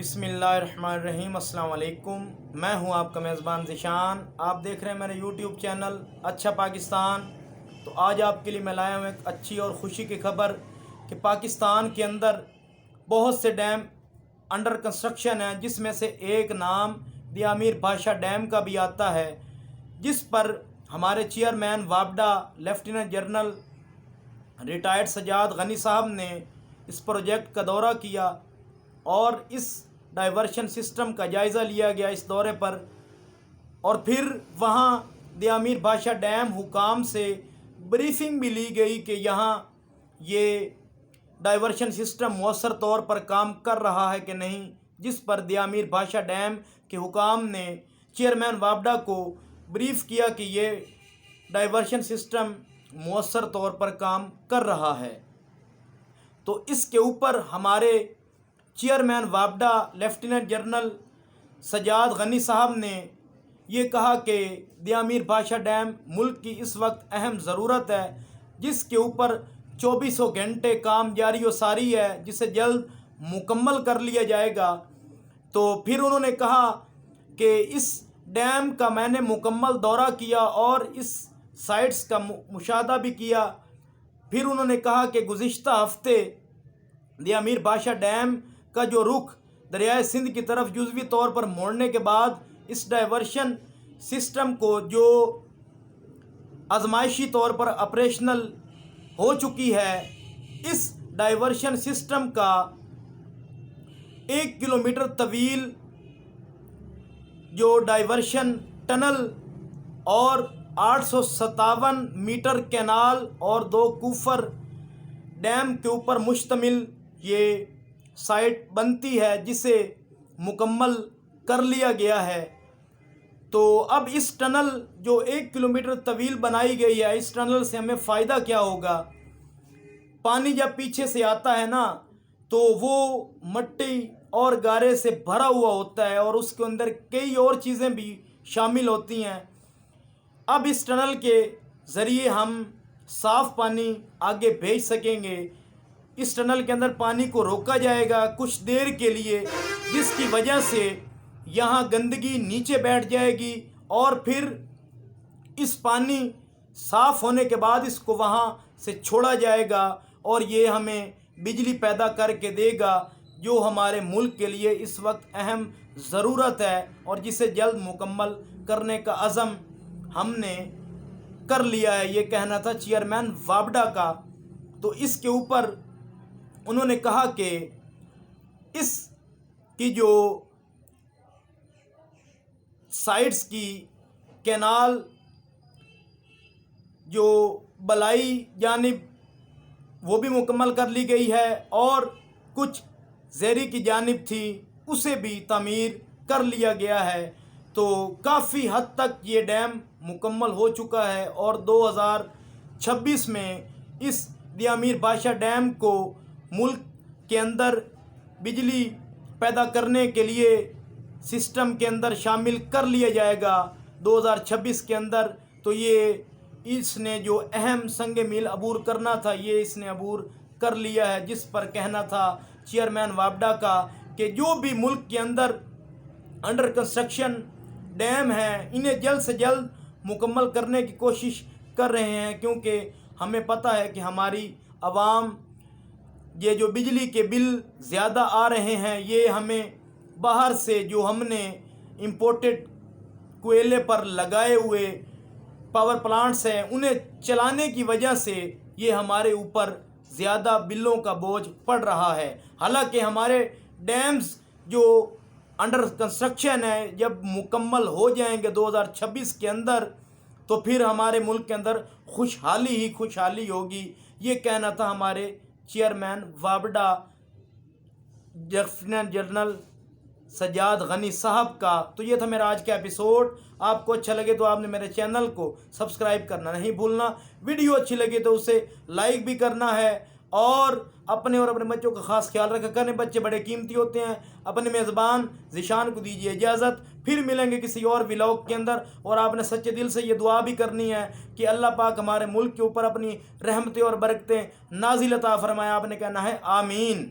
بسم اللہ الرحمن الرحیم۔ السلام علیکم، میں ہوں آپ کا میزبان ذیشان۔ آپ دیکھ رہے ہیں میرے یوٹیوب چینل اچھا پاکستان۔ تو آج آپ کے لیے میں لایا ہوں ایک اچھی اور خوشی کی خبر کہ پاکستان کے اندر بہت سے ڈیم انڈر کنسٹرکشن ہیں، جس میں سے ایک نام دیامیر بادشاہ ڈیم کا بھی آتا ہے، جس پر ہمارے چیئرمین وابڈا lieutenant general retired Sajjad Ghani صاحب نے اس پروجیکٹ کا دورہ کیا اور اس ڈائیورشن سسٹم کا جائزہ لیا گیا اس دورے پر، اور پھر وہاں دیامیر بادشاہ ڈیم حکام سے بریفنگ بھی لی گئی کہ یہاں یہ ڈائیورشن سسٹم مؤثر طور پر کام کر رہا ہے کہ نہیں، جس پر دیامیر بادشاہ ڈیم کے حکام نے چیئرمین وابڈا کو بریف کیا کہ یہ ڈائیورشن سسٹم مؤثر طور پر کام کر رہا ہے۔ تو اس کے اوپر ہمارے چیئرمین وابڈا لیفٹیننٹ جنرل سجاد غنی صاحب نے یہ کہا کہ دیامیر بادشاہ ڈیم ملک کی اس وقت اہم ضرورت ہے، جس کے اوپر 2400 گھنٹے کام جاری و ساری ہے، جسے جلد مکمل کر لیا جائے گا۔ تو پھر انہوں نے کہا کہ اس ڈیم کا میں نے مکمل دورہ کیا اور اس سائٹس کا مشاہدہ بھی کیا۔ پھر انہوں نے کہا کہ گزشتہ ہفتے دیامیر بادشاہ ڈیم کا جو رخ دریائے سندھ کی طرف جزوی طور پر موڑنے کے بعد اس ڈائیورشن سسٹم کو جو آزمائشی طور پر آپریشنل ہو چکی ہے، اس ڈائیورشن سسٹم کا 1 کلومیٹر طویل جو ڈائیورشن ٹنل اور 857 میٹر کینال اور 2 کوفر ڈیم کے اوپر مشتمل یہ سائٹ بنتی ہے، جسے مکمل کر لیا گیا ہے۔ تو اب اس ٹنل جو 1 کلومیٹر طویل بنائی گئی ہے، اس ٹنل سے ہمیں فائدہ کیا ہوگا؟ پانی جب پیچھے سے آتا ہے نا، تو وہ مٹی اور گارے سے بھرا ہوا ہوتا ہے اور اس کے اندر کئی اور چیزیں بھی شامل ہوتی ہیں۔ اب اس ٹنل کے ذریعے ہم صاف پانی آگے بھیج سکیں گے۔ اس ٹنل کے اندر پانی کو روکا جائے گا کچھ دیر کے لیے، جس کی وجہ سے یہاں گندگی نیچے بیٹھ جائے گی، اور پھر اس پانی صاف ہونے کے بعد اس کو وہاں سے چھوڑا جائے گا، اور یہ ہمیں بجلی پیدا کر کے دے گا، جو ہمارے ملک کے لیے اس وقت اہم ضرورت ہے، اور جسے جلد مکمل کرنے کا عزم ہم نے کر لیا ہے۔ یہ کہنا تھا چیئرمین وابڈا کا۔ تو اس کے اوپر انہوں نے کہا کہ اس کی جو سائٹس کی کینال جو بلائی جانب وہ بھی مکمل کر لی گئی ہے، اور کچھ زیری کی جانب تھی اسے بھی تعمیر کر لیا گیا ہے۔ تو کافی حد تک یہ ڈیم مکمل ہو چکا ہے، اور 2026 میں اس دیامیر بادشاہ ڈیم کو ملک کے اندر بجلی پیدا کرنے کے لیے سسٹم کے اندر شامل کر لیا جائے گا 2026 کے اندر۔ تو یہ اس نے جو اہم سنگ میل عبور کرنا تھا، یہ اس نے عبور کر لیا ہے، جس پر کہنا تھا چیئرمین وابڈا کا کہ جو بھی ملک کے اندر انڈر کنسٹرکشن ڈیم ہیں، انہیں جلد سے جلد مکمل کرنے کی کوشش کر رہے ہیں، کیونکہ ہمیں پتہ ہے کہ ہماری عوام یہ جو بجلی کے بل زیادہ آ رہے ہیں، یہ ہمیں باہر سے جو ہم نے امپورٹڈ کوئلے پر لگائے ہوئے پاور پلانٹس ہیں، انہیں چلانے کی وجہ سے یہ ہمارے اوپر زیادہ بلوں کا بوجھ پڑ رہا ہے۔ حالانکہ ہمارے ڈیمز جو انڈر کنسٹرکشن ہے، جب مکمل ہو جائیں گے 2026 کے اندر، تو پھر ہمارے ملک کے اندر خوشحالی ہی خوشحالی ہوگی۔ یہ کہنا تھا ہمارے چیئرمین وابڈا لیفٹیننٹ جنرل سجاد غنی صاحب کا۔ تو یہ تھا میرا آج کا ایپیسوڈ۔ آپ کو اچھا لگے تو آپ نے میرے چینل کو سبسکرائب کرنا نہیں بھولنا، ویڈیو اچھی لگے تو اسے لائک بھی کرنا ہے، اور اپنے اور اپنے بچوں کا خاص خیال رکھا کریں، بچے بڑے قیمتی ہوتے ہیں۔ اپنے میزبان ذیشان کو دیجیے اجازت، پھر ملیں گے کسی اور ولاگ کے اندر۔ اور آپ نے سچے دل سے یہ دعا بھی کرنی ہے کہ اللہ پاک ہمارے ملک کے اوپر اپنی رحمتیں اور برکتیں نازل عطا فرمائے۔ آپ نے کہنا ہے آمین۔